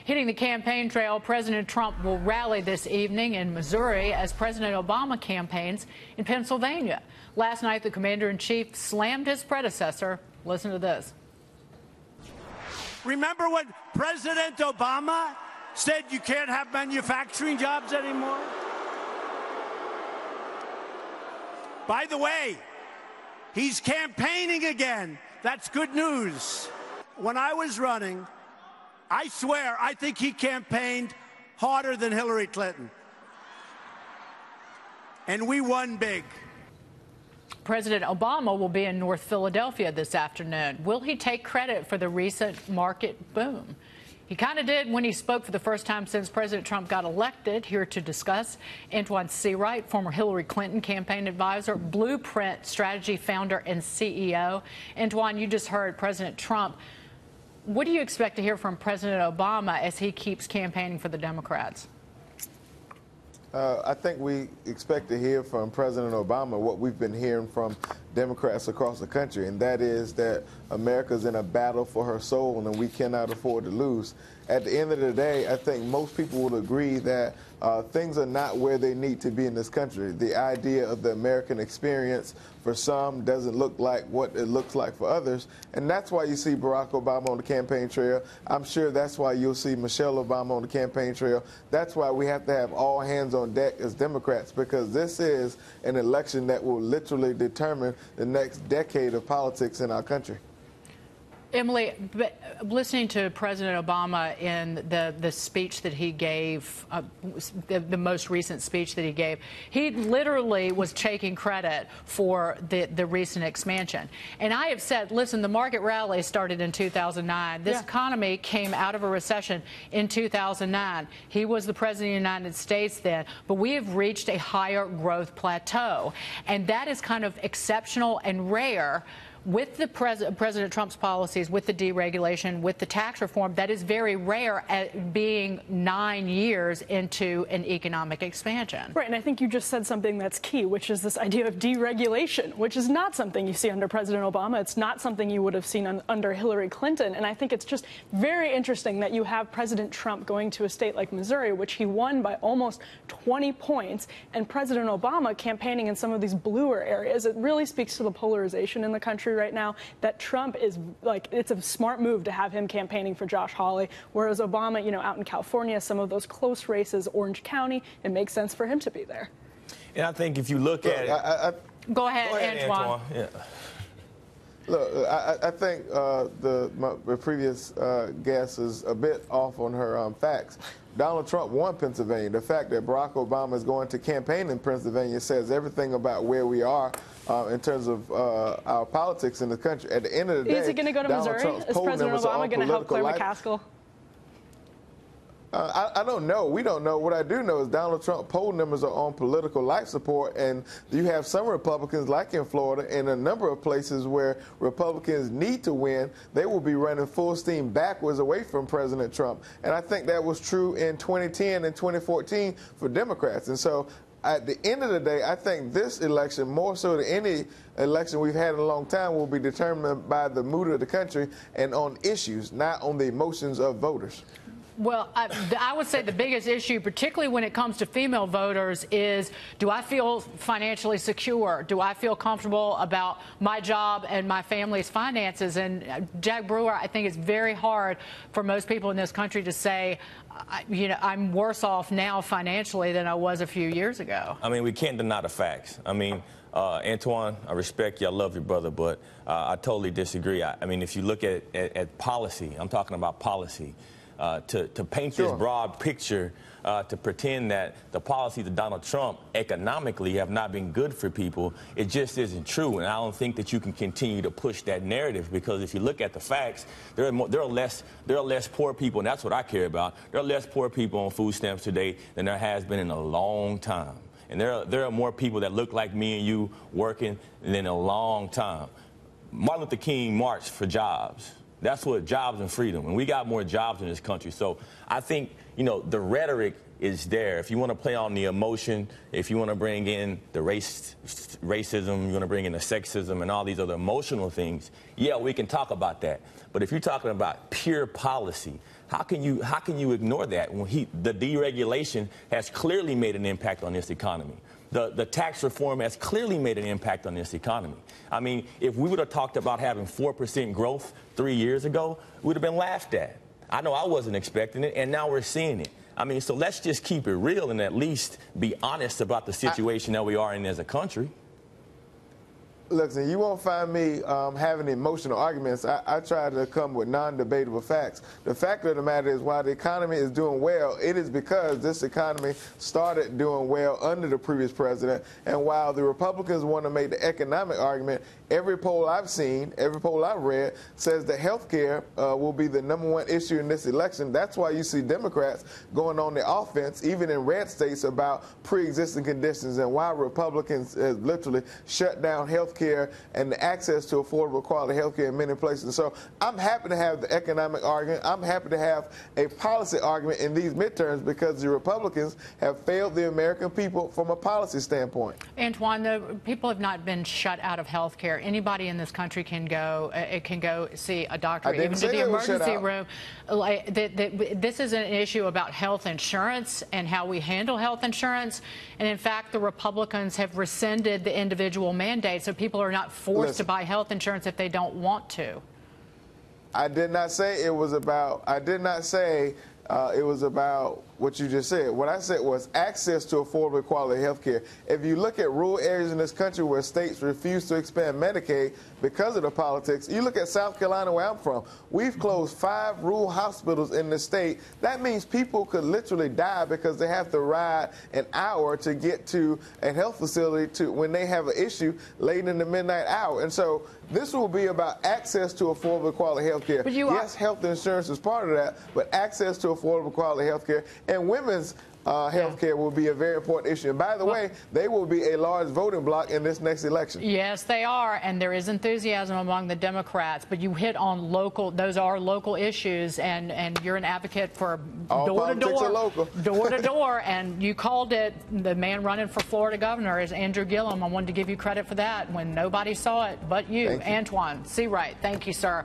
Hitting the campaign trail, President Trump will rally this evening in Missouri as President Obama campaigns in Pennsylvania. Last night, the commander-in-chief slammed his predecessor. Listen to this. Remember when President Obama said you can't have manufacturing jobs anymore? By the way, he's campaigning again. That's good news. When I was running, I swear, I think he campaigned harder than Hillary Clinton. And we won big. President Obama will be in North Philadelphia this afternoon. Will he take credit for the recent market boom? He kind of did when he spoke for the first time since President Trump got elected. Here to discuss, Antjuan Seawright, former Hillary Clinton campaign advisor, Blueprint Strategy founder and CEO. Antjuan, you just heard President Trump. What do you expect to hear from President Obama as he keeps campaigning for the Democrats? I think we expect to hear from President Obama what we've been hearing from Democrats across the country, and that is that America's in a battle for her soul and we cannot afford to lose. At the end of the day, I think most people would agree that things are not where they need to be in this country. The idea of the American experience for some doesn't look like what it looks like for others, and that's why you see Barack Obama on the campaign trail. I'm sure that's why you'll see Michelle Obama on the campaign trail. That's why we have to have all hands on deck as Democrats, because this is an election that will literally determine the next decade of politics in our country. Emily, listening to President Obama in the speech that he gave, the most recent speech that he gave, he literally was taking credit for the recent expansion. And I have said, listen, the market rally started in 2009. This economy came out of a recession in 2009. He was the president of the United States then, but we have reached a higher growth plateau. And that is kind of exceptional and rare. With the President Trump's policies, with the deregulation, with the tax reform, that is very rare at being 9 years into an economic expansion. Right, and I think you just said something that's key, which is this idea of deregulation, which is not something you see under President Obama. It's not something you would have seen under Hillary Clinton. And I think it's just very interesting that you have President Trump going to a state like Missouri, which he won by almost 20 points, and President Obama campaigning in some of these bluer areas. It really speaks to the polarization in the country right now, that Trump is like, it's a smart move to have him campaigning for Josh Hawley, whereas Obama, you know, out in California, some of those close races, Orange County, it makes sense for him to be there. And I think if you look at it... Go ahead, Antjuan. Yeah. Look, I think the previous guest is a bit off on her facts. Donald Trump won Pennsylvania. The fact that Barack Obama is going to campaign in Pennsylvania says everything about where we are in terms of our politics in the country. At the end of the day, is he going to go to Missouri? Is President Obama going to help Claire McCaskill? I don't know. We don't know. What I do know is Donald Trump poll numbers are on political life support, and you have some Republicans, like in Florida, and a number of places where Republicans need to win, they will be running full steam backwards away from President Trump. And I think that was true in 2010 and 2014 for Democrats. And so at the end of the day, I think this election, more so than any election we've had in a long time, will be determined by the mood of the country and on issues, not on the emotions of voters. Well, I would say the biggest issue, particularly when it comes to female voters, is do I feel financially secure? Do I feel comfortable about my job and my family's finances? And Jack Brewer, I think it's very hard for most people in this country to say, you know, I'm worse off now financially than I was a few years ago. I mean, we can't deny the facts. I mean, Antjuan, I respect you. I love your brother, but I totally disagree. I mean, if you look at policy, I'm talking about policy. To paint this broad picture, to pretend that the policies of Donald Trump economically have not been good for people, it just isn't true. And I don't think that you can continue to push that narrative, because if you look at the facts, there are less poor people, and that's what I care about. There are less poor people on food stamps today than there has been in a long time. And there are more people that look like me and you working than in a long time. Martin Luther King marched for jobs. That's what jobs and freedom. And we got more jobs in this country. So I think, you know, the rhetoric is there. If you want to play on the emotion, if you want to bring in the racism, you want to bring in the sexism and all these other emotional things, yeah, we can talk about that. But if you're talking about pure policy, How can you ignore that when the deregulation has clearly made an impact on this economy? The tax reform has clearly made an impact on this economy. I mean, if we would have talked about having 4% growth 3 years ago, we would have been laughed at. I know I wasn't expecting it, and now we're seeing it. I mean, so let's just keep it real and at least be honest about the situation that we are in as a country. Listen, you won't find me having emotional arguments. I try to come with non-debatable facts. The fact of the matter is, while the economy is doing well, it is because this economy started doing well under the previous president. And while the Republicans want to make the economic argument, every poll I've seen, every poll I've read, says that health care will be the #1 issue in this election. That's why you see Democrats going on the offense, even in red states, about pre-existing conditions, and why Republicans literally shut down health care and the access to affordable quality health care in many places. So I'm happy to have the economic argument. I'm happy to have a policy argument in these midterms because the Republicans have failed the American people from a policy standpoint. Antjuan, the people have not been shut out of health care. Anybody in this country can go see a doctor, even to the emergency room. This is an issue about health insurance and how we handle health insurance. And in fact, the Republicans have rescinded the individual mandate, so people are not forced to buy health insurance if they don't want to. I did not say it was about. I did not say it was about what you just said. What I said was access to affordable quality health care. If you look at rural areas in this country where states refuse to expand Medicaid because of the politics, you look at South Carolina, where I'm from, we've closed 5 rural hospitals in the state. That means people could literally die because they have to ride an hour to get to a health facility when they have an issue late in the midnight hour. And so this will be about access to affordable quality health care. Yes, health insurance is part of that, but access to affordable quality health care. And women's health care will be a very important issue. And by the way, they will be a large voting bloc in this next election. Yes, they are. And there is enthusiasm among the Democrats. But you hit on those are local issues. And you're an advocate for door to door. And you called it, the man running for Florida governor is Andrew Gillum. I wanted to give you credit for that when nobody saw it but you. Antjuan Seawright. Thank you, sir.